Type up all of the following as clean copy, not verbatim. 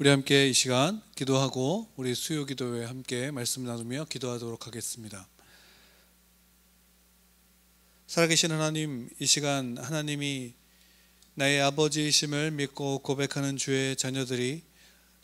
우리 함께 이 시간 기도하고 우리 수요 기도회 함께 말씀 나누며 기도하도록 하겠습니다. 살아계신 하나님, 이 시간 하나님이 나의 아버지이심을 믿고 고백하는 주의 자녀들이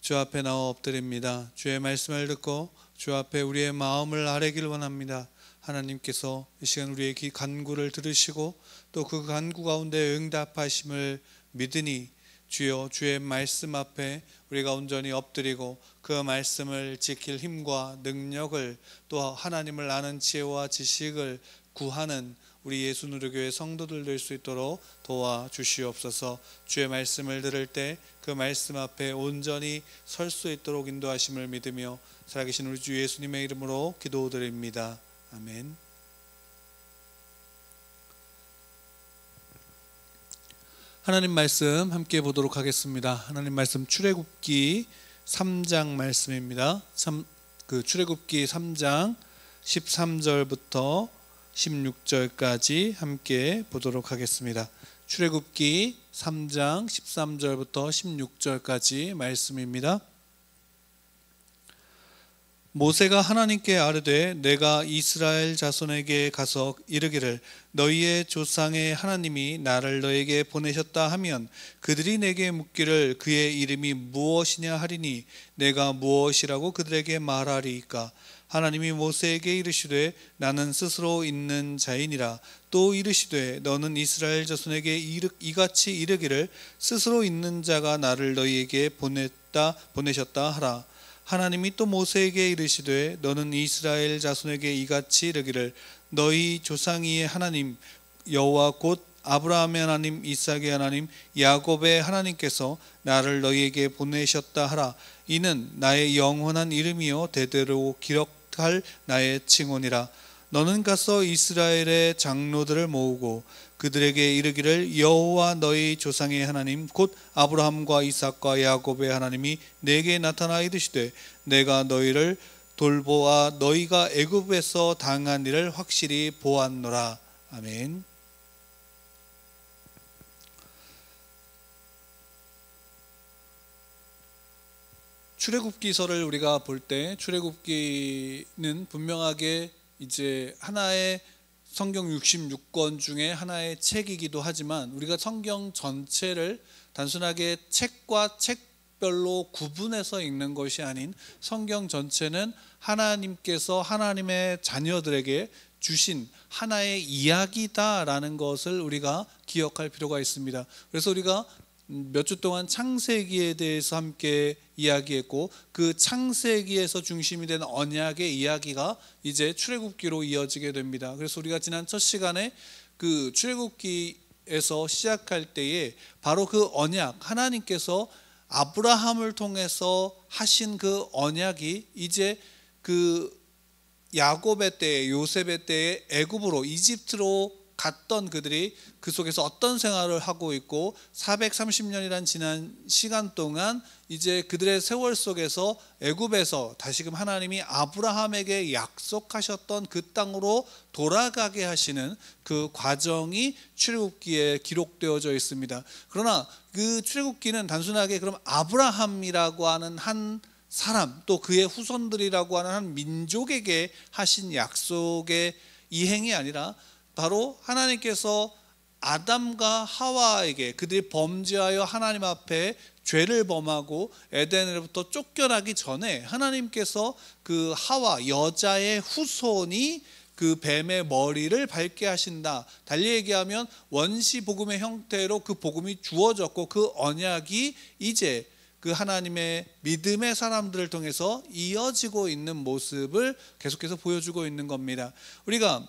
주 앞에 나와 엎드립니다. 주의 말씀을 듣고 주 앞에 우리의 마음을 아뢰길 원합니다. 하나님께서 이 시간 우리의 간구를 들으시고 또 그 간구 가운데 응답하심을 믿으니 주여, 주의 말씀 앞에 우리가 온전히 엎드리고 그 말씀을 지킬 힘과 능력을, 또 하나님을 아는 지혜와 지식을 구하는 우리 예수누리교회 성도들 될 수 있도록 도와주시옵소서. 주의 말씀을 들을 때 그 말씀 앞에 온전히 설 수 있도록 인도하심을 믿으며 살아계신 우리 주 예수님의 이름으로 기도드립니다. 아멘. 하나님 말씀 함께 보도록 하겠습니다. 하나님 말씀 출애굽기 3장 말씀입니다. 출애굽기 3장 13절부터 16절까지 함께 보도록 하겠습니다. 출애굽기 3장 13절부터 16절까지 말씀입니다. 모세가 하나님께 아뢰되 내가 이스라엘 자손에게 가서 이르기를 너희의 조상의 하나님이 나를 너에게 보내셨다 하면 그들이 내게 묻기를 그의 이름이 무엇이냐 하리니 내가 무엇이라고 그들에게 말하리이까. 하나님이 모세에게 이르시되 나는 스스로 있는 자이니라. 또 이르시되 너는 이스라엘 자손에게 이같이 이르기를 스스로 있는 자가 나를 너희에게 보내셨다 하라. 하나님이 또 모세에게 이르시되 너는 이스라엘 자손에게 이같이 이르기를 너희 조상의 하나님 여호와 곧 아브라함의 하나님, 이삭의 하나님, 야곱의 하나님께서 나를 너희에게 보내셨다 하라. 이는 나의 영원한 이름이요 대대로 기록할 나의 칭언이라. 너는 가서 이스라엘의 장로들을 모으고 그들에게 이르기를 여호와 너희 조상의 하나님 곧 아브라함과 이삭과 야곱의 하나님이 내게 나타나 이르시되 내가 너희를 돌보아 너희가 애굽에서 당한 일을 확실히 보았노라. 아멘. 출애굽기서를 우리가 볼 때 출애굽기는 분명하게 이제 하나의 성경 66권 중에 하나의 책이기도 하지만 우리가 성경 전체를 단순하게 책과 책별로 구분해서 읽는 것이 아닌 성경 전체는 하나님께서 하나님의 자녀들에게 주신 하나의 이야기다라는 것을 우리가 기억할 필요가 있습니다. 그래서 우리가 몇 주 동안 창세기에 대해서 함께 이야기했고 그 창세기에서 중심이 된 언약의 이야기가 이제 출애굽기로 이어지게 됩니다. 그래서 우리가 지난 첫 시간에 그 출애굽기에서 시작할 때에 바로 그 언약, 하나님께서 아브라함을 통해서 하신 그 언약이 이제 그 야곱의 때에, 요셉의 때에 애굽으로, 이집트로 갔던 그들이 그 속에서 어떤 생활을 하고 있고 430년이란 지난 시간 동안 이제 그들의 세월 속에서 애굽에서 다시금 하나님이 아브라함에게 약속하셨던 그 땅으로 돌아가게 하시는 그 과정이 출애굽기에 기록되어져 있습니다. 그러나 그 출애굽기는 단순하게 그럼 아브라함이라고 하는 한 사람, 또 그의 후손들이라고 하는 한 민족에게 하신 약속의 이행이 아니라 바로 하나님께서 아담과 하와에게 그들이 범죄하여 하나님 앞에 죄를 범하고 에덴으로부터 쫓겨나기 전에 하나님께서 그 하와, 여자의 후손이 그 뱀의 머리를 밟게 하신다. 달리 얘기하면 원시 복음의 형태로 그 복음이 주어졌고 그 언약이 이제 그 하나님의 믿음의 사람들을 통해서 이어지고 있는 모습을 계속해서 보여주고 있는 겁니다. 우리가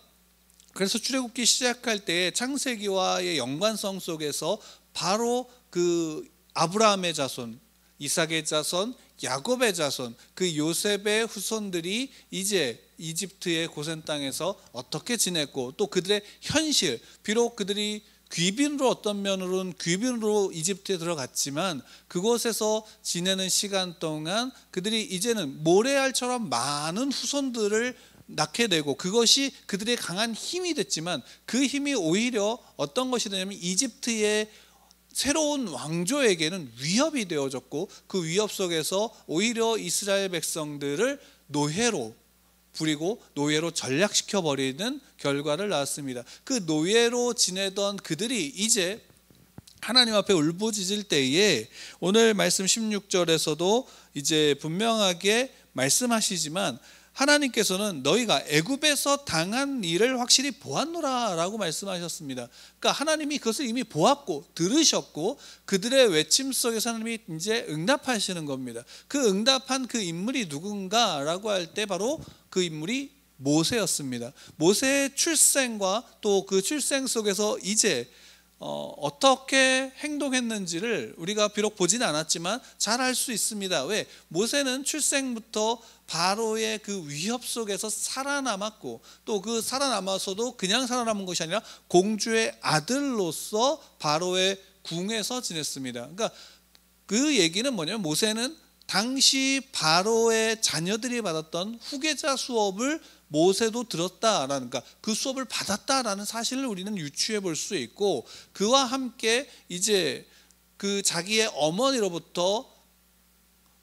그래서 출애굽기 시작할 때 창세기와의 연관성 속에서 바로 그 아브라함의 자손, 이삭의 자손, 야곱의 자손, 그 요셉의 후손들이 이제 이집트의 고센 땅에서 어떻게 지냈고 또 그들의 현실, 비록 그들이 귀빈으로 어떤 면으로는 귀빈으로 이집트에 들어갔지만 그곳에서 지내는 시간 동안 그들이 이제는 모래알처럼 많은 후손들을 낳게 되고 그것이 그들의 강한 힘이 됐지만 그 힘이 오히려 어떤 것이 되냐면 이집트의 새로운 왕조에게는 위협이 되어졌고, 그 위협 속에서 오히려 이스라엘 백성들을 노예로 부리고 노예로 전락시켜 버리는 결과를 낳았습니다. 그 노예로 지내던 그들이 이제 하나님 앞에 울부짖을 때에 오늘 말씀 16절에서도 이제 분명하게 말씀하시지만, 하나님께서는 너희가 애굽에서 당한 일을 확실히 보았노라 라고 말씀하셨습니다. 그러니까 하나님이 그것을 이미 보았고 들으셨고, 그들의 외침 속에서 하나님이 이제 응답하시는 겁니다. 그 응답한 그 인물이 누군가 라고 할 때 바로 그 인물이 모세였습니다. 모세의 출생과 또 그 출생 속에서 이제 어떻게 행동했는지를 우리가 비록 보지는 않았지만 잘 알 수 있습니다. 왜? 모세는 출생부터 바로의 그 위협 속에서 살아남았고, 또 그 살아남아서도 그냥 살아남은 것이 아니라 공주의 아들로서 바로의 궁에서 지냈습니다. 그러니까 그 얘기는 뭐냐면, 모세는 당시 바로의 자녀들이 받았던 후계자 수업을 모세도 들었다라는, 그러니까 그 수업을 받았다라는 사실을 우리는 유추해 볼 수 있고, 그와 함께 이제 그 자기의 어머니로부터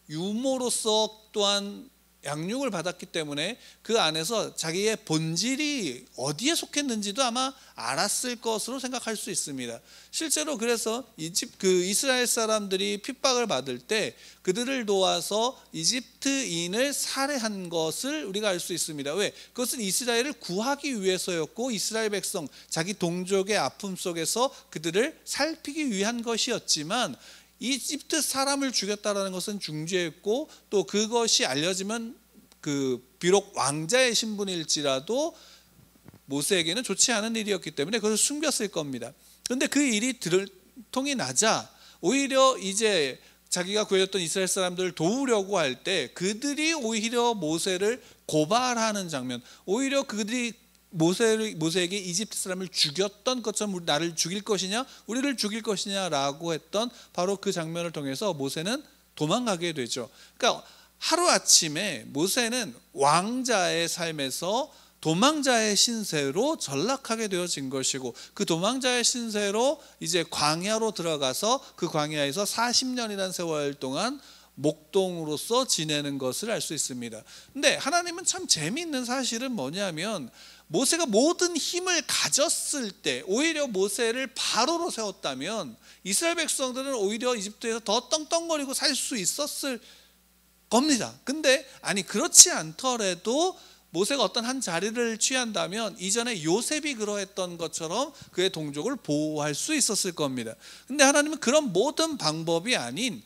유모로서 또한 양육을 받았기 때문에 그 안에서 자기의 본질이 어디에 속했는지도 아마 알았을 것으로 생각할 수 있습니다. 실제로 그래서 이스라엘 사람들이 핍박을 받을 때 그들을 도와서 이집트인을 살해한 것을 우리가 알 수 있습니다. 왜? 그것은 이스라엘을 구하기 위해서였고, 이스라엘 백성 자기 동족의 아픔 속에서 그들을 살피기 위한 것이었지만, 이집트 사람을 죽였다라는 것은 중죄였고, 또 그것이 알려지면 비록 왕자의 신분일지라도 모세에게는 좋지 않은 일이었기 때문에 그것을 숨겼을 겁니다. 그런데 그 일이 들통이 나자 오히려 이제 자기가 구해줬던 이스라엘 사람들을 도우려고 할 때 그들이 오히려 모세를 고발하는 장면, 오히려 그들이 모세에게 이집트 사람을 죽였던 것처럼 나를 죽일 것이냐, 우리를 죽일 것이냐라고 했던 바로 그 장면을 통해서 모세는 도망가게 되죠. 그러니까 하루아침에 모세는 왕자의 삶에서 도망자의 신세로 전락하게 되어진 것이고, 그 도망자의 신세로 이제 광야로 들어가서 그 광야에서 40년이라는 세월 동안 목동으로서 지내는 것을 알 수 있습니다. 근데 하나님은 참 재미있는 사실은 뭐냐면, 모세가 모든 힘을 가졌을 때 오히려 모세를 바로로 세웠다면 이스라엘 백성들은 오히려 이집트에서 더 떵떵거리고 살 수 있었을 겁니다. 근데 그렇지 않더라도 모세가 어떤 한 자리를 취한다면 이전에 요셉이 그러했던 것처럼 그의 동족을 보호할 수 있었을 겁니다. 근데 하나님은 그런 모든 방법이 아닌,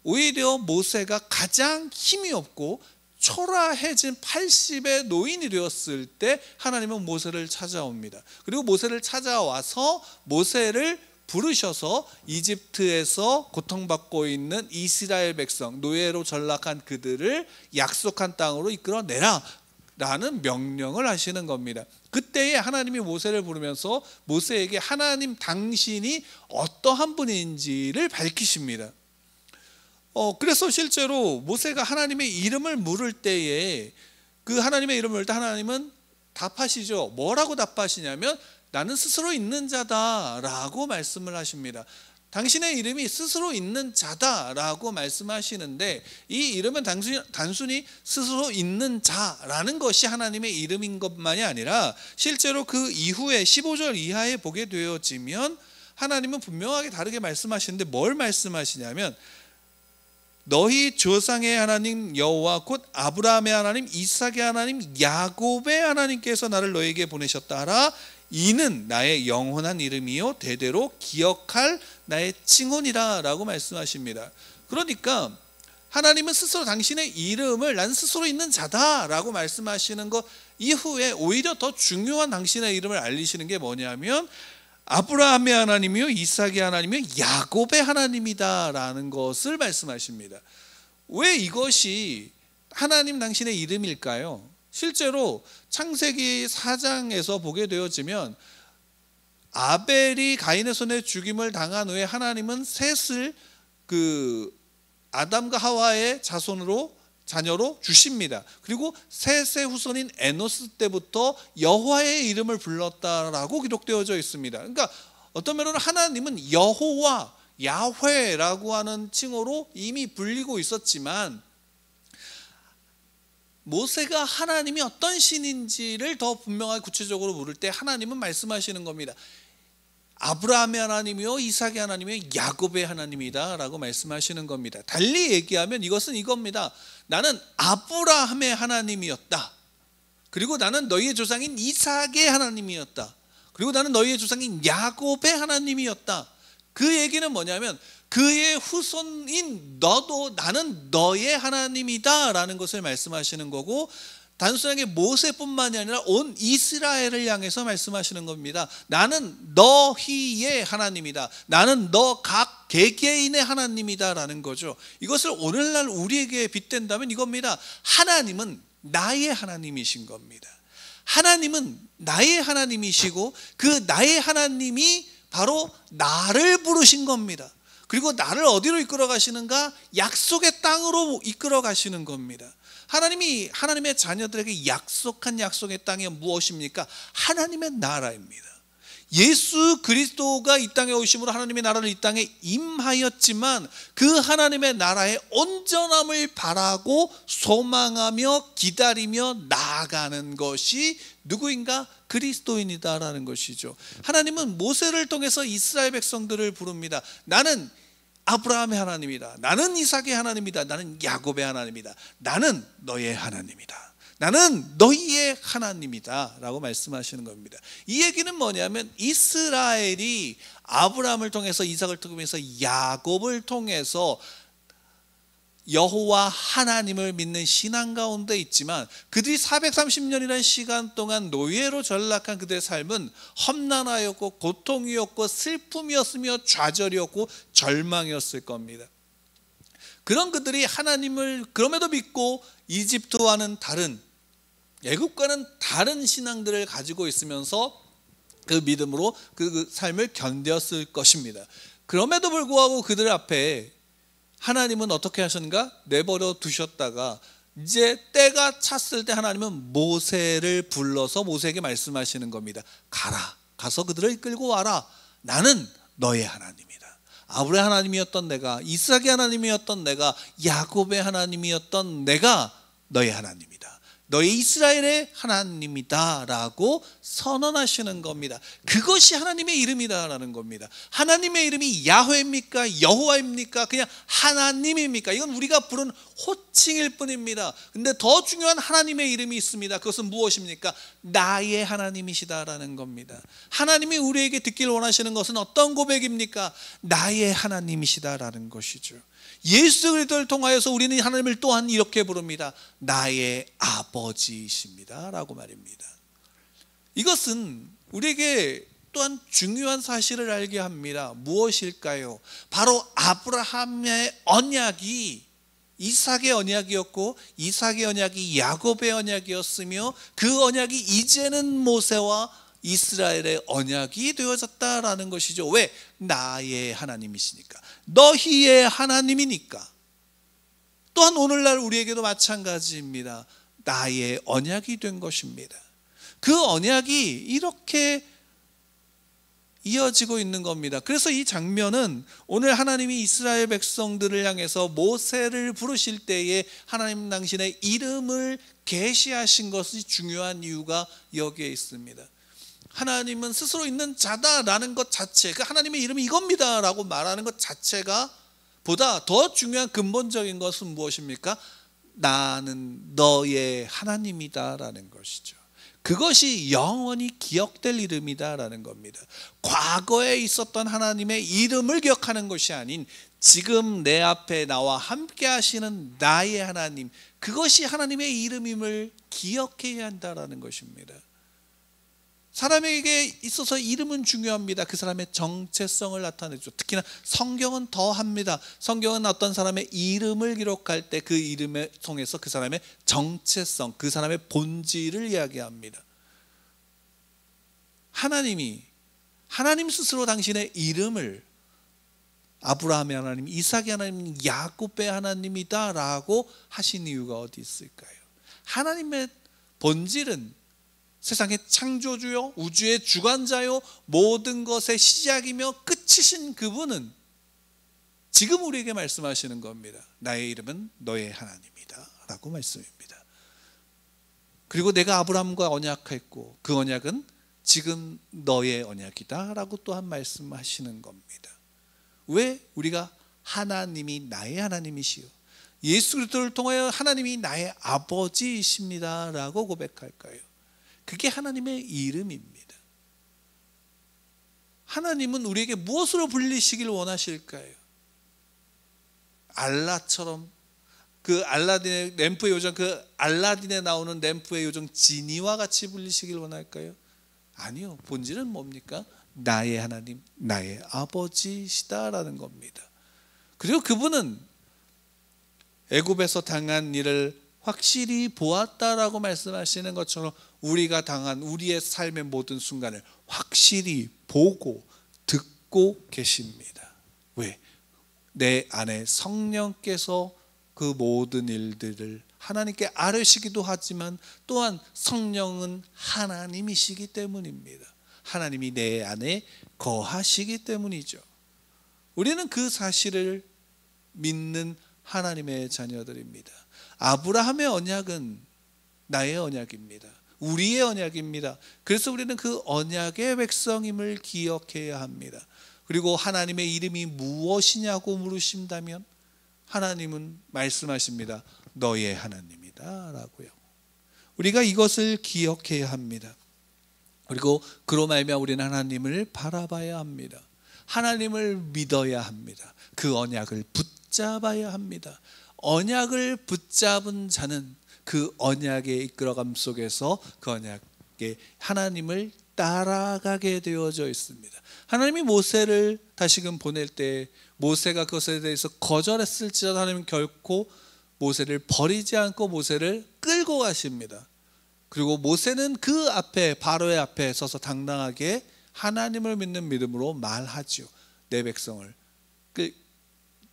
오히려 모세가 가장 힘이 없고 초라해진 80의 노인이 되었을 때 하나님은 모세를 찾아옵니다. 그리고 모세를 찾아와서 모세를 부르셔서 이집트에서 고통받고 있는 이스라엘 백성, 노예로 전락한 그들을 약속한 땅으로 이끌어내라 라는 명령을 하시는 겁니다. 그때에 하나님이 모세를 부르면서 모세에게 하나님 당신이 어떠한 분인지를 밝히십니다. 그래서 실제로 모세가 하나님의 이름을 물을 때에, 그 하나님의 이름을 물을 때 하나님은 답하시죠. 뭐라고 답하시냐면, 나는 스스로 있는 자다라고 말씀을 하십니다. 당신의 이름이 스스로 있는 자다라고 말씀하시는데, 이 이름은 단순히 스스로 있는 자라는 것이 하나님의 이름인 것만이 아니라, 실제로 그 이후에 15절 이하에 보게 되어지면 하나님은 분명하게 다르게 말씀하시는데, 뭘 말씀하시냐면, 너희 조상의 하나님 여호와 곧 아브라함의 하나님, 이삭의 하나님, 야곱의 하나님께서 나를 너에게 보내셨다 하라. 이는 나의 영원한 이름이요 대대로 기억할 나의 칭혼이라 라고 말씀하십니다. 그러니까 하나님은 스스로 당신의 이름을 난 스스로 있는 자다 라고 말씀하시는 것 이후에 오히려 더 중요한 당신의 이름을 알리시는 게 뭐냐면, 아브라함의 하나님이요 이삭의 하나님이요 야곱의 하나님이다 라는 것을 말씀하십니다. 왜 이것이 하나님 당신의 이름일까요? 실제로 창세기 4장에서 보게 되어지면, 아벨이 가인의 손에 죽임을 당한 후에 하나님은 셋을 아담과 하와의 자녀로 주십니다. 그리고 셋의 후손인 에노스 때부터 여호와의 이름을 불렀다라고 기록되어져 있습니다. 그러니까 어떤 면으로 하나님은 여호와, 야훼라고 하는 칭호로 이미 불리고 있었지만 모세가 하나님이 어떤 신인지를 더 분명하게 구체적으로 물을 때 하나님은 말씀하시는 겁니다. 아브라함의 하나님이요, 이삭의 하나님이요, 야곱의 하나님이다 라고 말씀하시는 겁니다. 달리 얘기하면 이것은 이겁니다. 나는 아브라함의 하나님이었다. 그리고 나는 너희의 조상인 이삭의 하나님이었다. 그리고 나는 너희의 조상인 야곱의 하나님이었다. 그 얘기는 뭐냐면 그의 후손인 너도 나는 너의 하나님이다 라는 것을 말씀하시는 거고, 단순하게 모세뿐만이 아니라 온 이스라엘을 향해서 말씀하시는 겁니다. 나는 너희의 하나님이다. 나는 너 각 개개인의 하나님이다 라는 거죠. 이것을 오늘날 우리에게 빗댄다면 이겁니다. 하나님은 나의 하나님이신 겁니다. 하나님은 나의 하나님이시고 그 나의 하나님이 바로 나를 부르신 겁니다. 그리고 나를 어디로 이끌어 가시는가? 약속의 땅으로 이끌어 가시는 겁니다. 하나님이 하나님의 자녀들에게 약속한 약속의 땅이 무엇입니까? 하나님의 나라입니다. 예수 그리스도가 이 땅에 오심으로 하나님의 나라를 이 땅에 임하였지만 그 하나님의 나라의 온전함을 바라고 소망하며 기다리며 나아가는 것이 누구인가? 그리스도인이다라는 것이죠. 하나님은 모세를 통해서 이스라엘 백성들을 부릅니다. 나는 아브라함의 하나님이다. 나는 이삭의 하나님이다. 나는 야곱의 하나님이다. 나는 너의 하나님이다. 나는 너희의 하나님이다 라고 말씀하시는 겁니다. 이 얘기는 뭐냐면 이스라엘이 아브라함을 통해서 이삭을 통해서 야곱을 통해서 여호와 하나님을 믿는 신앙 가운데 있지만 그들이 430년이라는 시간 동안 노예로 전락한 그들의 삶은 험난하였고 고통이었고 슬픔이었으며 좌절이었고 절망이었을 겁니다. 그런 그들이 하나님을 그럼에도 믿고 이집트와는 다른, 애국과는 다른 신앙들을 가지고 있으면서 그 믿음으로 그 삶을 견뎠을 것입니다. 그럼에도 불구하고 그들 앞에 하나님은 어떻게 하셨는가? 내버려 두셨다가 이제 때가 찼을 때 하나님은 모세를 불러서 모세에게 말씀하시는 겁니다. 가라, 가서 그들을 이끌고 와라. 나는 너의 하나님이다. 아브라함의 하나님이었던 내가, 이삭의 하나님이었던 내가, 야곱의 하나님이었던 내가 너의 하나님이다. 너희 이스라엘의 하나님이다 라고 선언하시는 겁니다. 그것이 하나님의 이름이다라는 겁니다. 하나님의 이름이 야훼입니까? 여호와입니까? 그냥 하나님입니까? 이건 우리가 부른 호칭일 뿐입니다. 근데 더 중요한 하나님의 이름이 있습니다. 그것은 무엇입니까? 나의 하나님이시다라는 겁니다. 하나님이 우리에게 듣기를 원하시는 것은 어떤 고백입니까? 나의 하나님이시다라는 것이죠. 예수 그리스도를 통하여서 우리는 하나님을 또한 이렇게 부릅니다. 나의 아버지이십니다 라고 말입니다. 이것은 우리에게 또한 중요한 사실을 알게 합니다. 무엇일까요? 바로 아브라함의 언약이 이삭의 언약이었고 이삭의 언약이 야곱의 언약이었으며 그 언약이 이제는 모세와 이스라엘의 언약이 되어졌다라는 것이죠. 왜? 나의 하나님이시니까, 너희의 하나님이니까. 또한 오늘날 우리에게도 마찬가지입니다. 나의 언약이 된 것입니다. 그 언약이 이렇게 이어지고 있는 겁니다. 그래서 이 장면은 오늘 하나님이 이스라엘 백성들을 향해서 모세를 부르실 때에 하나님 당신의 이름을 계시하신 것이 중요한 이유가 여기에 있습니다. 하나님은 스스로 있는 자다라는 것 자체, 그 하나님의 이름이 이겁니다 라고 말하는 것 자체가 보다 더 중요한 근본적인 것은 무엇입니까? 나는 너의 하나님이다 라는 것이죠. 그것이 영원히 기억될 이름이다 라는 겁니다. 과거에 있었던 하나님의 이름을 기억하는 것이 아닌 지금 내 앞에 나와 함께 하시는 나의 하나님, 그것이 하나님의 이름임을 기억해야 한다라는 것입니다. 사람에게 있어서 이름은 중요합니다. 그 사람의 정체성을 나타내죠. 특히나 성경은 더합니다. 성경은 어떤 사람의 이름을 기록할 때 그 이름을 통해서 그 사람의 정체성, 그 사람의 본질을 이야기합니다. 하나님 스스로 당신의 이름을 아브라함의 하나님, 이삭의 하나님, 야곱의 하나님이다 라고 하신 이유가 어디 있을까요? 하나님의 본질은 세상의 창조주요, 우주의 주관자요, 모든 것의 시작이며 끝이신 그분은 지금 우리에게 말씀하시는 겁니다. 나의 이름은 너의 하나님이다 라고 말씀입니다. 그리고 내가 아브라함과 언약했고 그 언약은 지금 너의 언약이다 라고 또한 말씀하시는 겁니다. 왜 우리가 하나님이 나의 하나님이시요 예수 그리스도를 통하여 하나님이 나의 아버지이십니다 라고 고백할까요? 그게 하나님의 이름입니다. 하나님은 우리에게 무엇으로 불리시길 원하실까요? 알라처럼, 그 알라딘의 램프의 요정, 그 알라딘에 나오는 램프의 요정 지니와 같이 불리시길 원할까요? 아니요. 본질은 뭡니까? 나의 하나님, 나의 아버지시다라는 겁니다. 그리고 그분은 애굽에서 당한 일을 확실히 보았다라고 말씀하시는 것처럼 우리가 당한 우리의 삶의 모든 순간을 확실히 보고 듣고 계십니다. 왜? 내 안에 성령께서 그 모든 일들을 하나님께 아뢰시기도 하지만 또한 성령은 하나님이시기 때문입니다. 하나님이 내 안에 거하시기 때문이죠. 우리는 그 사실을 믿는 하나님의 자녀들입니다. 아브라함의 언약은 나의 언약입니다. 우리의 언약입니다. 그래서 우리는 그 언약의 백성임을 기억해야 합니다. 그리고 하나님의 이름이 무엇이냐고 물으신다면 하나님은 말씀하십니다. 너의 하나님이다 라고요. 우리가 이것을 기억해야 합니다. 그리고 그로 말미암아 우리는 하나님을 바라봐야 합니다. 하나님을 믿어야 합니다. 그 언약을 붙잡아야 합니다. 언약을 붙잡은 자는 그 언약의 이끌어감 속에서 그 언약의 하나님을 따라가게 되어져 있습니다. 하나님이 모세를 다시금 보낼 때 모세가 그것에 대해서 거절했을지라도 하나님은 결코 모세를 버리지 않고 모세를 끌고 가십니다. 그리고 모세는 그 앞에 바로의 앞에 서서 당당하게 하나님을 믿는 믿음으로 말하죠. 내 백성을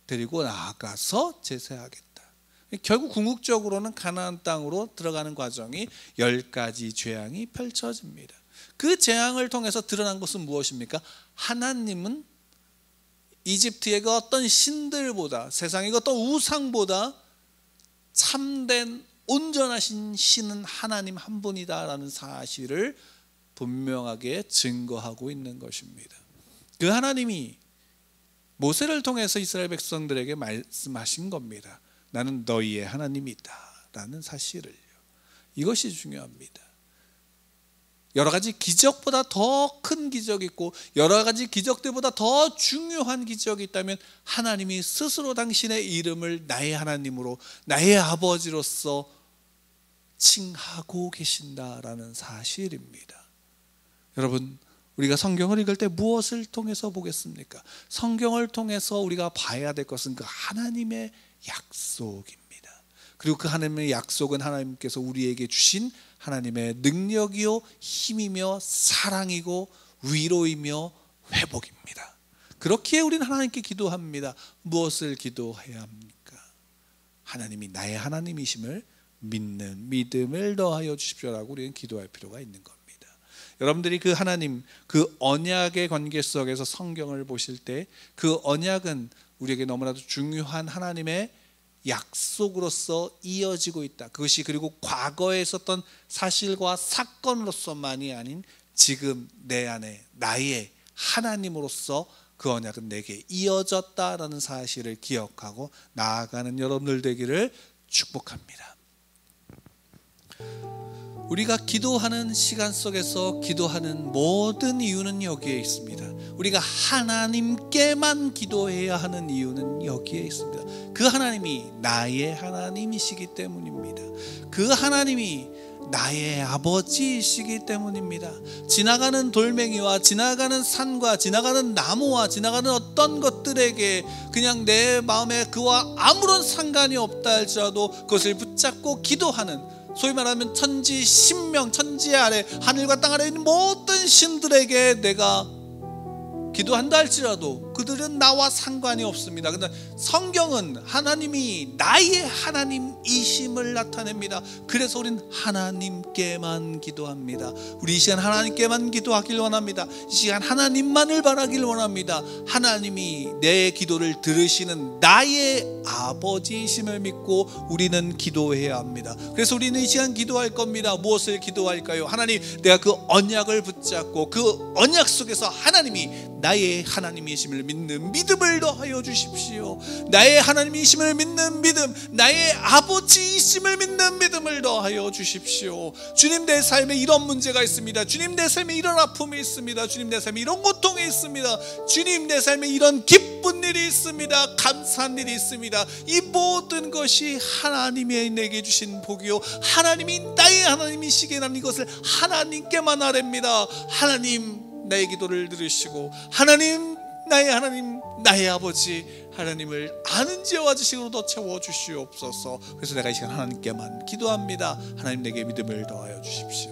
데리고 나아가서 제사하겠다. 결국 궁극적으로는 가나안 땅으로 들어가는 과정이 10가지 재앙이 펼쳐집니다. 그 재앙을 통해서 드러난 것은 무엇입니까? 하나님은 이집트의 그 어떤 신들보다, 세상의 그 어떤 우상보다 참된 온전하신 신은 하나님 한 분이다라는 사실을 분명하게 증거하고 있는 것입니다. 그 하나님이 모세를 통해서 이스라엘 백성들에게 말씀하신 겁니다. 나는 너희의 하나님이다 라는 사실을요. 이것이 중요합니다. 여러 가지 기적보다 더 큰 기적이 있고 여러 가지 기적들보다 더 중요한 기적이 있다면 하나님이 스스로 당신의 이름을 나의 하나님으로 나의 아버지로서 칭하고 계신다라는 사실입니다. 여러분, 우리가 성경을 읽을 때 무엇을 통해서 보겠습니까? 성경을 통해서 우리가 봐야 될 것은 그 하나님의 약속입니다. 그리고 그 하나님의 약속은 하나님께서 우리에게 주신 하나님의 능력이요 힘이며 사랑이고 위로이며 회복입니다. 그렇기에 우리는 하나님께 기도합니다. 무엇을 기도해야 합니까? 하나님이 나의 하나님이심을 믿는 믿음을 더하여 주십시오라고 우리는 기도할 필요가 있는 겁니다. 여러분들이 그 하나님, 그 언약의 관계 속에서 성경을 보실 때 그 언약은 우리에게 너무나도 중요한 하나님의 약속으로서 이어지고 있다. 그것이 그리고 과거에 있었던 사실과 사건으로서만이 아닌 지금 내 안에 나의 하나님으로서 그 언약은 내게 이어졌다라는 사실을 기억하고 나아가는 여러분들 되기를 축복합니다. 우리가 기도하는 시간 속에서 기도하는 모든 이유는 여기에 있습니다. 우리가 하나님께만 기도해야 하는 이유는 여기에 있습니다. 그 하나님이 나의 하나님이시기 때문입니다. 그 하나님이 나의 아버지이시기 때문입니다. 지나가는 돌멩이와 지나가는 산과 지나가는 나무와 지나가는 어떤 것들에게 그냥 내 마음에 그와 아무런 상관이 없다 할지라도 그것을 붙잡고 기도하는, 소위 말하면 천지 신명, 천지 아래 하늘과 땅 아래 있는 모든 신들에게 내가 기도한다 할지라도 그들은 나와 상관이 없습니다. 그런데 성경은 하나님이 나의 하나님이심을 나타냅니다. 그래서 우린 하나님께만 기도합니다. 우리 이 시간 하나님께만 기도하길 원합니다. 이 시간 하나님만을 바라길 원합니다. 하나님이 내 기도를 들으시는 나의 아버지이심을 믿고 우리는 기도해야 합니다. 그래서 우리는 이 시간 기도할 겁니다. 무엇을 기도할까요? 하나님, 내가 그 언약을 붙잡고 그 언약 속에서 하나님이 나의 하나님이심을 믿는 믿음을 더하여 주십시오. 나의 하나님이심을 믿는 믿음, 나의 아버지이심을 믿는 믿음을 더하여 주십시오. 주님, 내 삶에 이런 문제가 있습니다. 주님, 내 삶에 이런 아픔이 있습니다. 주님, 내 삶에 이런 고통이 있습니다. 주님, 내 삶에 이런 기쁜 일이 있습니다. 감사한 일이 있습니다. 이 모든 것이 하나님이 내게 주신 복이요, 하나님이 나의 하나님이시기에 나는 이것을 하나님께만 아뢰입니다. 하나님, 나의 기도를 들으시고 하나님, 나의 하나님, 나의 아버지 하나님을 아는 지혜와 지식으로 더 채워주시옵소서. 그래서 내가 이 시간 하나님께만 기도합니다. 하나님, 내게 믿음을 더하여 주십시오.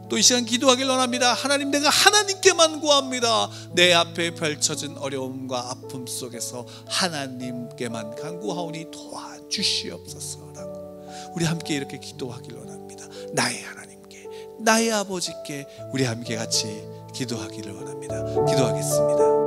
또 이 시간 기도하길 원합니다. 하나님, 내가 하나님께만 구합니다. 내 앞에 펼쳐진 어려움과 아픔 속에서 하나님께만 간구하오니 도와주시옵소서라고 우리 함께 이렇게 기도하길 원합니다. 나의 하나님께, 나의 아버지께 우리 함께 같이 기도하기를 원합니다. 기도하겠습니다.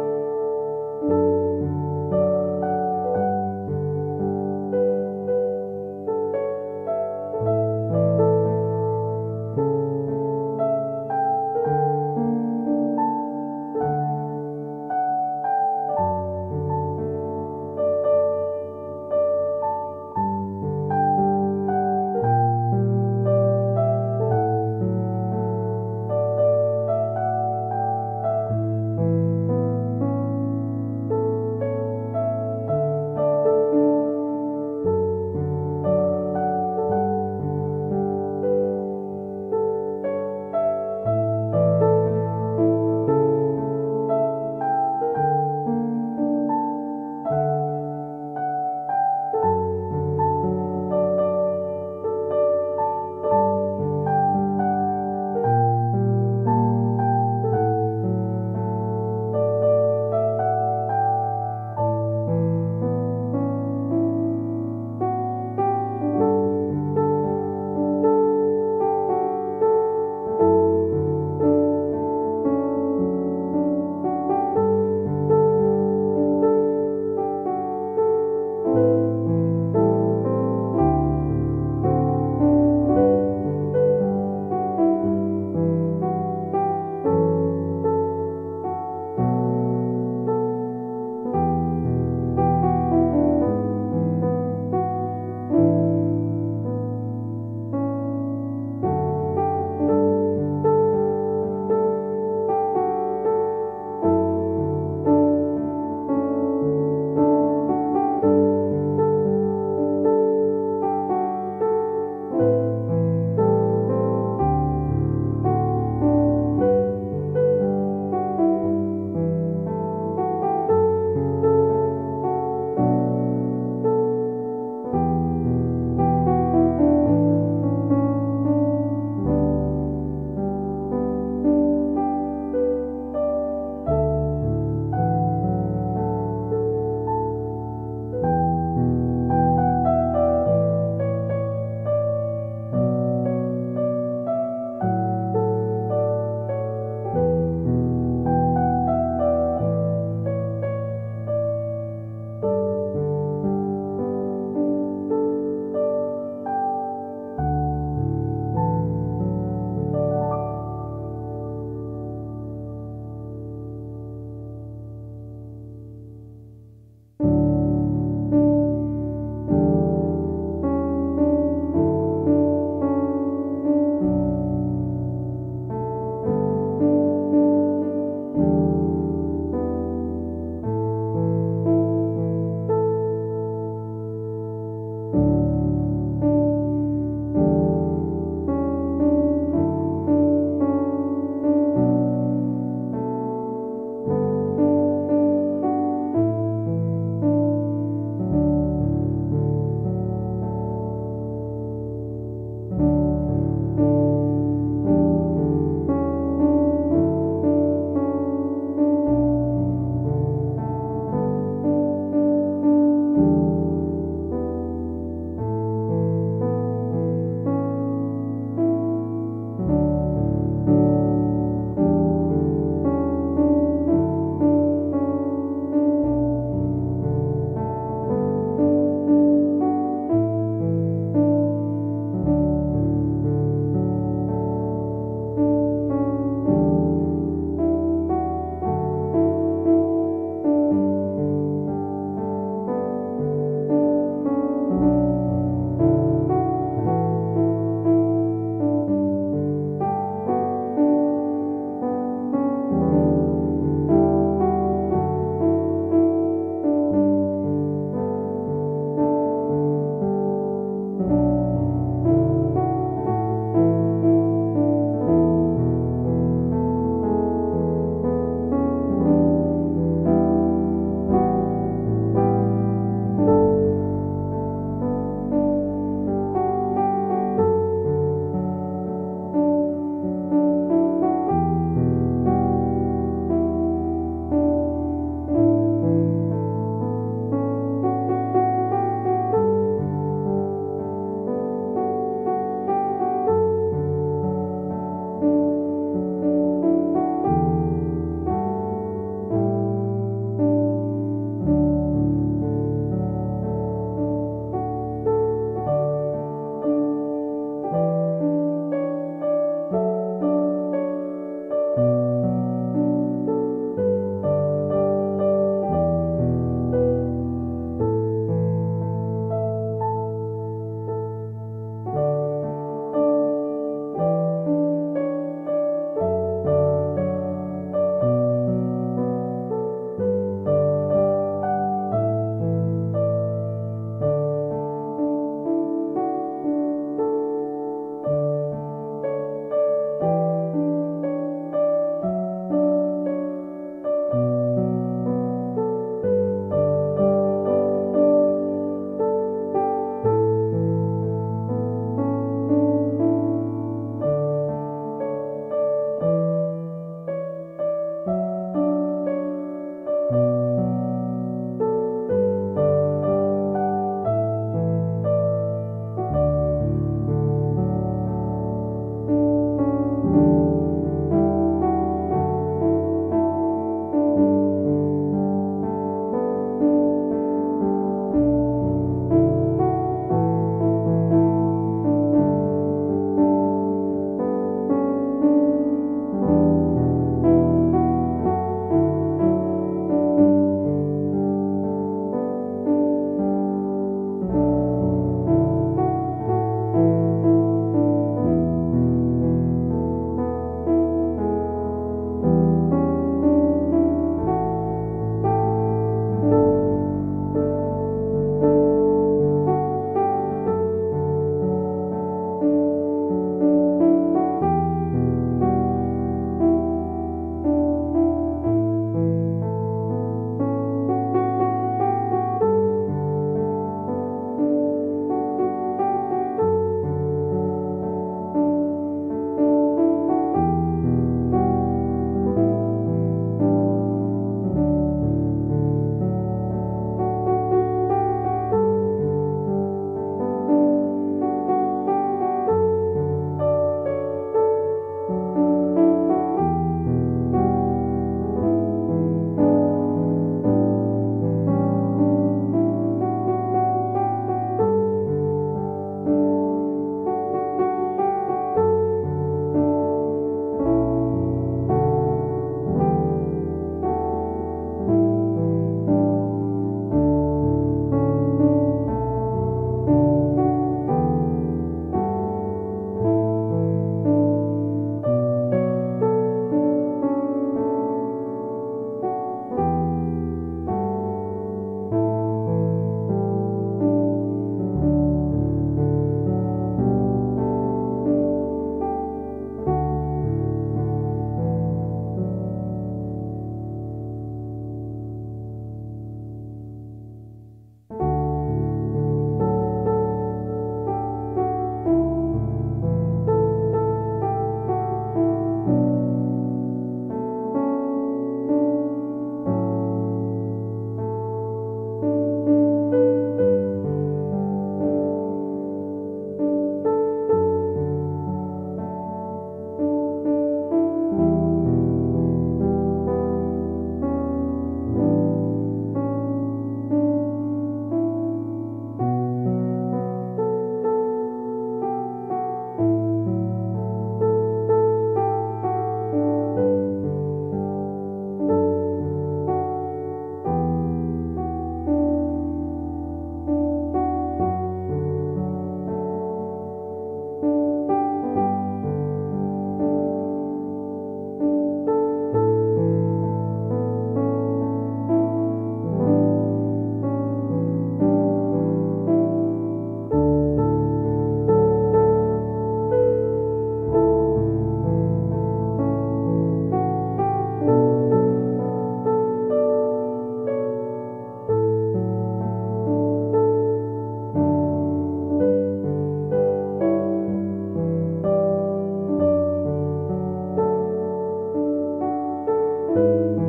주